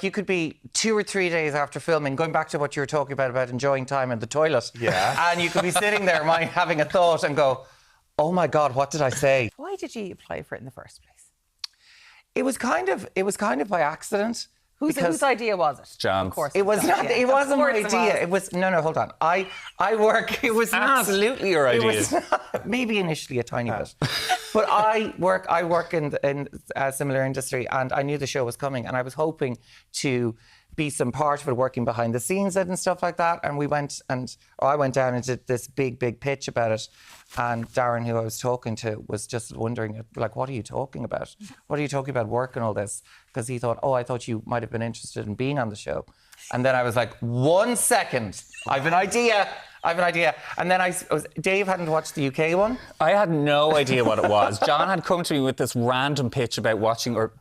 You could be 2 or 3 days after filming, going back to what you were talking about enjoying time in the toilet. Yeah. And you could be sitting there having a thought and go, oh my God, what did I say? Why did you apply for it in the first place? It was kind of by accident. Whose idea was it? John's. Of course. It was not. It wasn't my idea. It was. It was no. Hold on. I work. It was not Absolutely your idea. It was not, maybe initially a tiny bit, but I work in a similar industry, and I knew the show was coming, and I was hoping to be some part of it, working behind the scenes and stuff like that. And I went down and did this big pitch about it. And Darren, who I was talking to, was just wondering, like, what are you talking about? What are you talking about, work and all this? Because he thought, I thought you might have been interested in being on the show. And then I was like, 1 second, I have an idea. And then Dave hadn't watched the UK one. I had no idea what it was. John had come to me with this random pitch about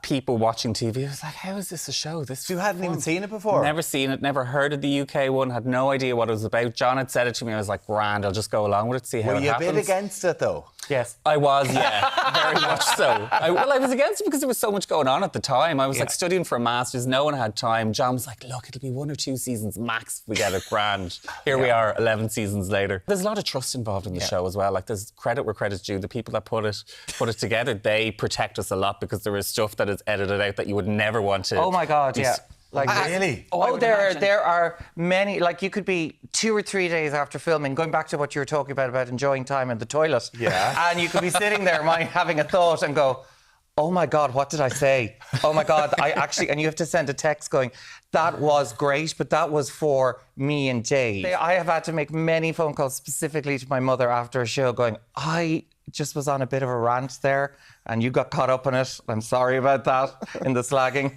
people watching TV. I was like, how is this a show? You hadn't even seen it before? Never seen it, never heard of the UK one, had no idea what it was about. John had said it to me, I was like, grand, I'll just go along with it, see how it happens. Were you a bit against it, though? Yes. I was, yeah, very much so. I was against it because there was so much going on at the time. I was like studying for a master's, no one had time. John was like, look, it'll be 1 or 2 seasons max if we get it, grand. Here we are, 11 seasons later. There's a lot of trust involved in the show as well. Like, there's credit where credit's due. The people that put it together, they protect us a lot because there is stuff that is edited out that you would never want to. Oh my God, yeah. Like, really? There are many. Like, you could be 2 or 3 days after filming, going back to what you were talking about enjoying time in the toilet. Yeah. And you could be sitting there having a thought and go, oh my God, what did I say? Oh my God, and you have to send a text going, that was great, but that was for me and Dave. I have had to make many phone calls specifically to my mother after a show going, I just was on a bit of a rant there and you got caught up in it. I'm sorry about that in the slagging.